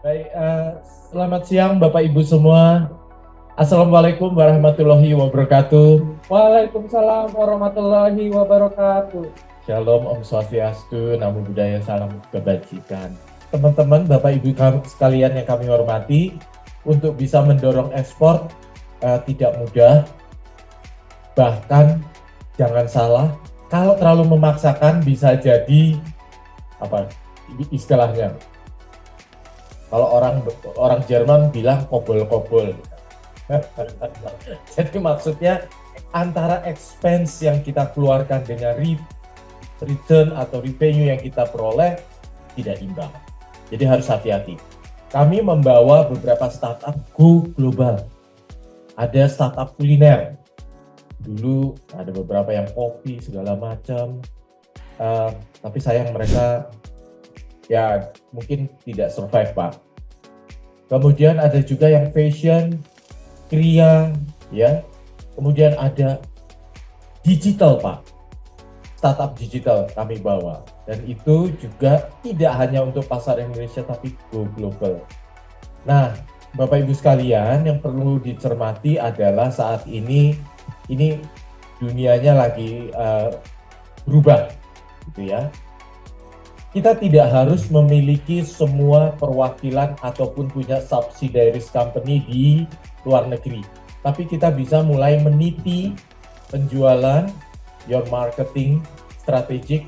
Baik, selamat siang Bapak Ibu semua. Assalamualaikum warahmatullahi wabarakatuh. Waalaikumsalam warahmatullahi wabarakatuh. Shalom, Om Swastiastu, Namo Buddhaya, salam kebajikan. Teman-teman, Bapak Ibu sekalian yang kami hormati, untuk bisa mendorong ekspor tidak mudah. Bahkan jangan salah, kalau terlalu memaksakan bisa jadi apa istilahnya. Kalau orang Jerman bilang kobol-kobol. Jadi maksudnya antara expense yang kita keluarkan dengan return atau revenue yang kita peroleh tidak imbang. Jadi harus hati-hati. Kami membawa beberapa startup go global. Ada startup kuliner. Dulu ada beberapa yang kopi segala macam. Tapi sayang mereka ya mungkin tidak survive, Pak. Kemudian ada juga yang fashion, kriya, ya. Kemudian ada digital, Pak. Startup digital kami bawa. Dan itu juga tidak hanya untuk pasar Indonesia, tapi go global. Nah, Bapak Ibu sekalian, yang perlu dicermati adalah saat ini dunianya lagi berubah, gitu ya. Kita tidak harus memiliki semua perwakilan ataupun punya subsidiaries company di luar negeri. Tapi kita bisa mulai meniti penjualan, your marketing, strategik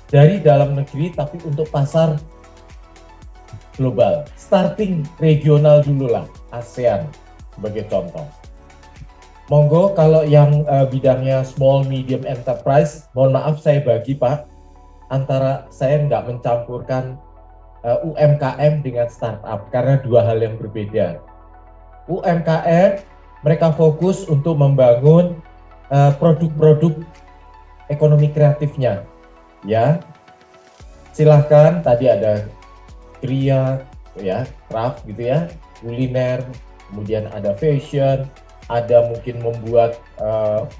dari dalam negeri tapi untuk pasar global. Starting regional dulu lah, ASEAN sebagai contoh. Monggo kalau yang bidangnya small medium enterprise, mohon maaf saya bagi Pak, antara saya nggak mencampurkan UMKM dengan startup karena dua hal yang berbeda. UMKM mereka fokus untuk membangun produk-produk ekonomi kreatifnya, ya. Silahkan tadi ada kriya, ya, craft gitu ya, kuliner, kemudian ada fashion, ada mungkin membuat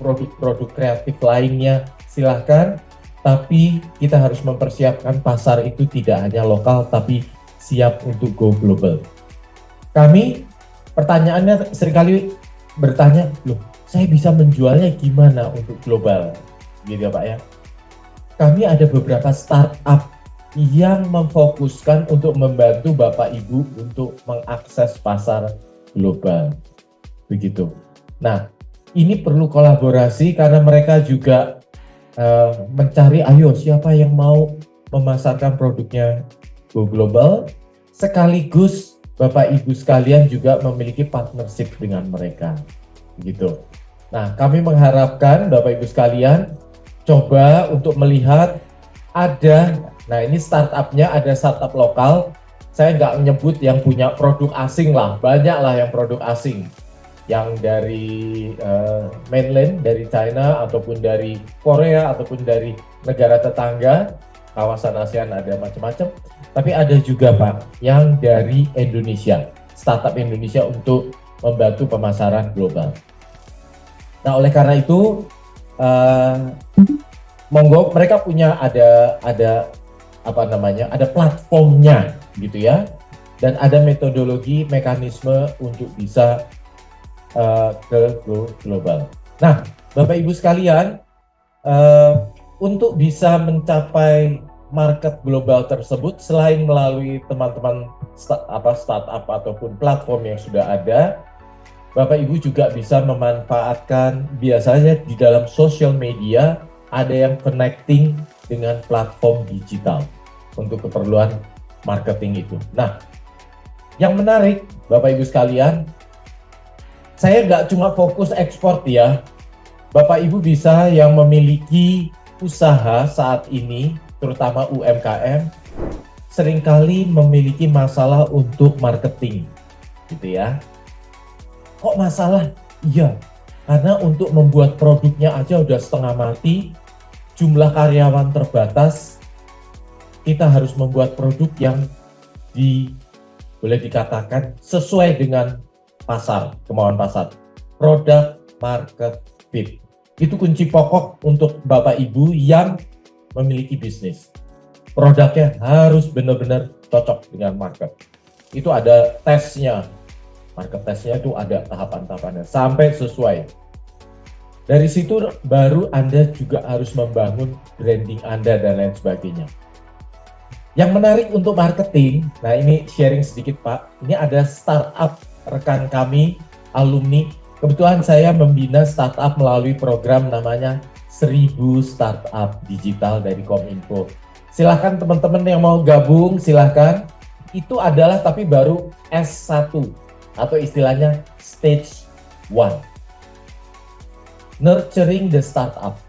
produk-produk kreatif lainnya, silahkan. Tapi kita harus mempersiapkan pasar itu tidak hanya lokal, tapi siap untuk go global. Kami, pertanyaannya seringkali bertanya, loh saya bisa menjualnya gimana untuk global? Gitu ya Pak ya. Kami ada beberapa startup yang memfokuskan untuk membantu Bapak Ibu untuk mengakses pasar global. Begitu. Nah, ini perlu kolaborasi karena mereka juga mencari ayo siapa yang mau memasarkan produknya go global, sekaligus Bapak Ibu sekalian juga memiliki partnership dengan mereka gitu. Nah, kami mengharapkan Bapak Ibu sekalian coba untuk melihat nah ini startupnya ada startup lokal, saya nggak menyebut yang punya produk asing lah, banyak lah yang produk asing, yang dari mainland, dari China, ataupun dari Korea, ataupun dari negara tetangga, kawasan ASEAN ada macam-macam. Tapi ada juga Pak, yang dari Indonesia, startup Indonesia untuk membantu pemasaran global. Nah oleh karena itu, monggo mereka punya ada ada platformnya gitu ya, dan ada metodologi, mekanisme untuk bisa ke global. Nah, Bapak Ibu sekalian, untuk bisa mencapai market global tersebut, selain melalui teman-teman startup ataupun platform yang sudah ada, Bapak Ibu juga bisa memanfaatkan biasanya di dalam social media ada yang connecting dengan platform digital untuk keperluan marketing itu. Nah, yang menarik Bapak Ibu sekalian, saya nggak cuma fokus ekspor ya, Bapak Ibu bisa yang memiliki usaha saat ini, terutama UMKM, seringkali memiliki masalah untuk marketing, gitu ya. Kok masalah? Iya, karena untuk membuat produknya aja udah setengah mati, jumlah karyawan terbatas, kita harus membuat produk yang boleh dikatakan sesuai dengan pasar, kemauan pasar. Product market fit. Itu kunci pokok untuk Bapak Ibu yang memiliki bisnis. Produknya harus benar-benar cocok dengan market. itu ada tesnya, market testnya itu ada tahapan-tahapannya sampai sesuai. Dari situ baru Anda juga harus membangun branding Anda dan lain sebagainya. Yang menarik untuk marketing, nah ini sharing sedikit Pak, ini ada startup rekan kami, alumni. Kebetulan saya membina startup melalui program namanya 1000 Startup Digital dari Kominfo. Silahkan teman-teman yang mau gabung, silahkan. Itu adalah tapi baru S1 atau istilahnya stage 1. Nurturing the startup.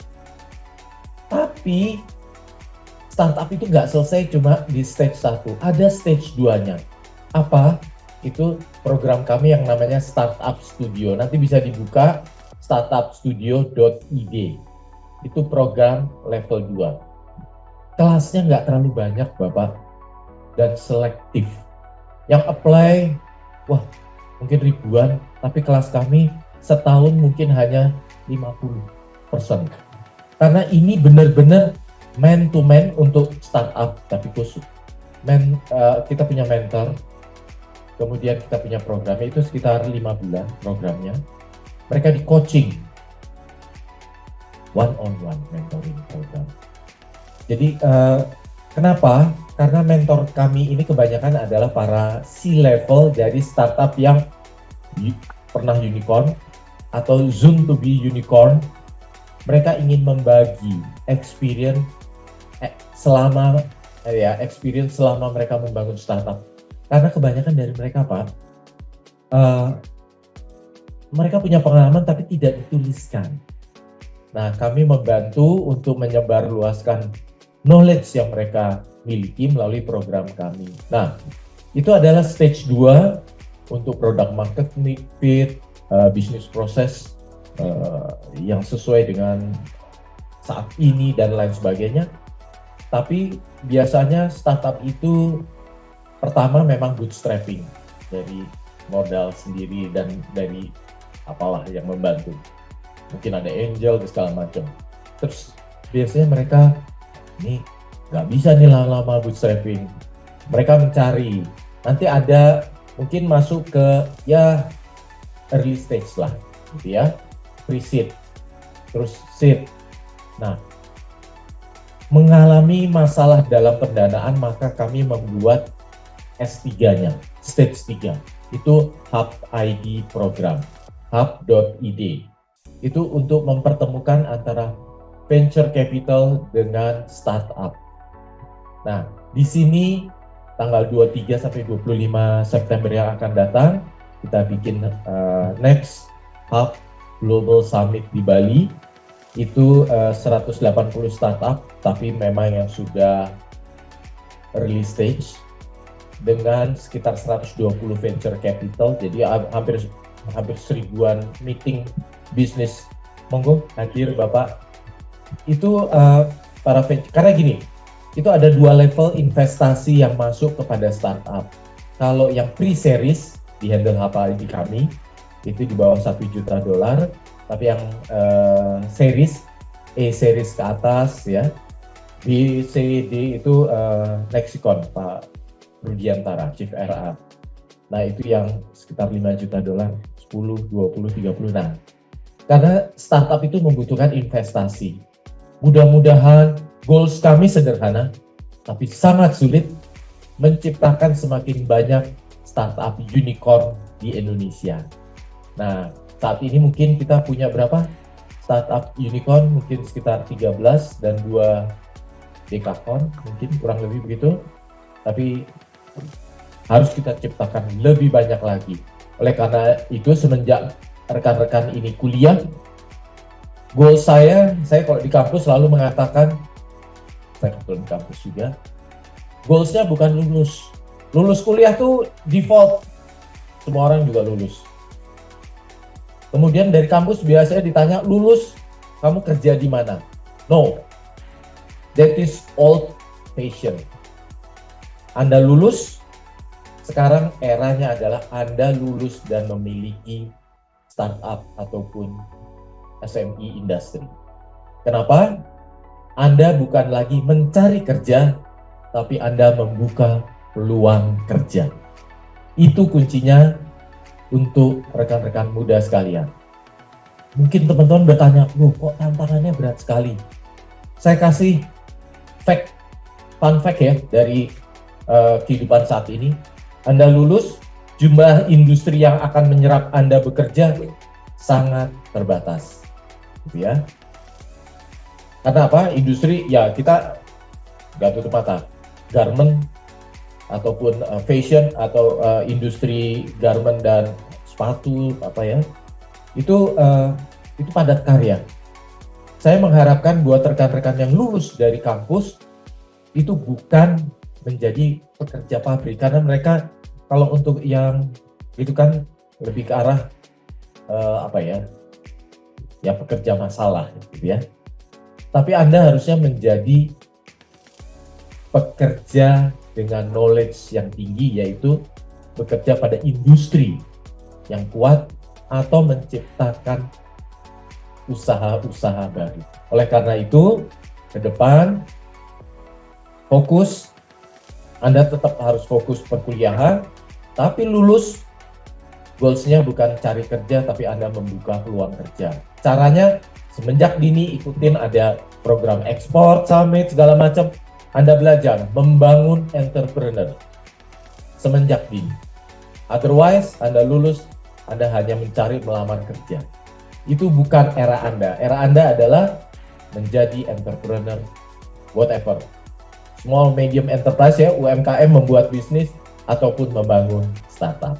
Tapi startup itu nggak selesai cuma di stage 1, ada stage 2-nya. Apa? Itu program kami yang namanya Startup Studio. Nanti bisa dibuka startupstudio.id. Itu program level 2. Kelasnya nggak terlalu banyak Bapak, dan selektif. Yang apply, wah mungkin ribuan, tapi kelas kami setahun mungkin hanya 50%. Karena ini benar-benar man to man untuk startup, tapi khusus. Kita punya mentor, kemudian kita punya programnya, itu sekitar 5 bulan programnya. Mereka di coaching, one-on-one mentoring program. Jadi kenapa? Karena mentor kami ini kebanyakan adalah para C-level dari startup yang pernah unicorn atau soon to be unicorn. Mereka ingin membagi experience selama mereka membangun startup. Karena kebanyakan dari mereka Pak, mereka punya pengalaman tapi tidak dituliskan. Nah, kami membantu untuk menyebarluaskan knowledge yang mereka miliki melalui program kami. Nah, itu adalah stage 2 untuk product market fit, bisnis proses yang sesuai dengan saat ini dan lain sebagainya. Tapi biasanya startup itu pertama memang bootstrapping dari modal sendiri dan dari apalah yang membantu. Mungkin ada angel dan segala macam. Terus biasanya mereka ini nggak bisa nih lama-lama bootstrapping. Mereka mencari, nanti ada mungkin masuk ke ya early stage lah, gitu ya, pre-seed, terus seed. Nah, mengalami masalah dalam pendanaan, maka kami membuat S3-nya, stage 3. Itu Hub ID program, hub.id. Itu untuk mempertemukan antara venture capital dengan startup. Nah, di sini tanggal 23 sampai 25 September yang akan datang, kita bikin next Hub Global Summit di Bali. Itu 180 startup, tapi memang yang sudah early stage dengan sekitar 120 venture capital, jadi hampir seribuan meeting bisnis. Monggo hadir Bapak. Itu para venture, karena gini, itu ada 2 level investasi yang masuk kepada startup. Kalau yang pre-series di handle HPID kami, itu di bawah $1 juta. Tapi yang series, E-series ke atas ya, B, C, D itu Lexicon, Pak Rudiantara, Chief RA. Nah itu yang sekitar $5 juta, 10, 20, 30. Nah, karena startup itu membutuhkan investasi. Mudah-mudahan goals kami sederhana, tapi sangat sulit menciptakan semakin banyak startup unicorn di Indonesia. Nah, saat ini mungkin kita punya berapa startup unicorn, mungkin sekitar 13 dan 2 dekakorn, mungkin kurang lebih begitu. Tapi harus kita ciptakan lebih banyak lagi. Oleh karena itu semenjak rekan-rekan ini kuliah, goal saya kalau di kampus selalu mengatakan, saya kebetulan di kampus juga, goalsnya bukan lulus. Lulus kuliah tuh default, semua orang juga lulus. Kemudian dari kampus biasanya ditanya, lulus kamu kerja di mana? No, that is old fashion. Anda lulus, sekarang eranya adalah Anda lulus dan memiliki startup ataupun SME industry. Kenapa? Anda bukan lagi mencari kerja, tapi Anda membuka peluang kerja. Itu kuncinya untuk rekan-rekan muda sekalian. Mungkin teman-teman bertanya, loh kok tantangannya berat sekali? Saya kasih fun fact ya dari kehidupan saat ini. Anda lulus, jumlah industri yang akan menyerap Anda bekerja sangat terbatas, gitu ya. Karena apa? Industri, ya kita nggak tutup mata. Garment ataupun fashion atau industri garment dan sepatu apa ya, itu padat karya. Saya mengharapkan buat rekan-rekan yang lulus dari kampus itu bukan menjadi pekerja pabrik, karena mereka kalau untuk yang itu kan lebih ke arah apa ya pekerja masalah gitu ya. Tapi Anda harusnya menjadi pekerja dengan knowledge yang tinggi, yaitu bekerja pada industri yang kuat atau menciptakan usaha-usaha baru. Oleh karena itu, ke depan fokus, Anda tetap harus fokus perkuliahan, tapi lulus goals-nya bukan cari kerja, tapi Anda membuka peluang kerja. Caranya semenjak dini ikutin ada program ekspor, summit, segala macam. Anda belajar membangun entrepreneur semenjak dini. Otherwise, Anda lulus, Anda hanya mencari melamar kerja. Itu bukan era Anda. Era Anda adalah menjadi entrepreneur, whatever. Small medium enterprise ya, UMKM, membuat bisnis ataupun membangun startup.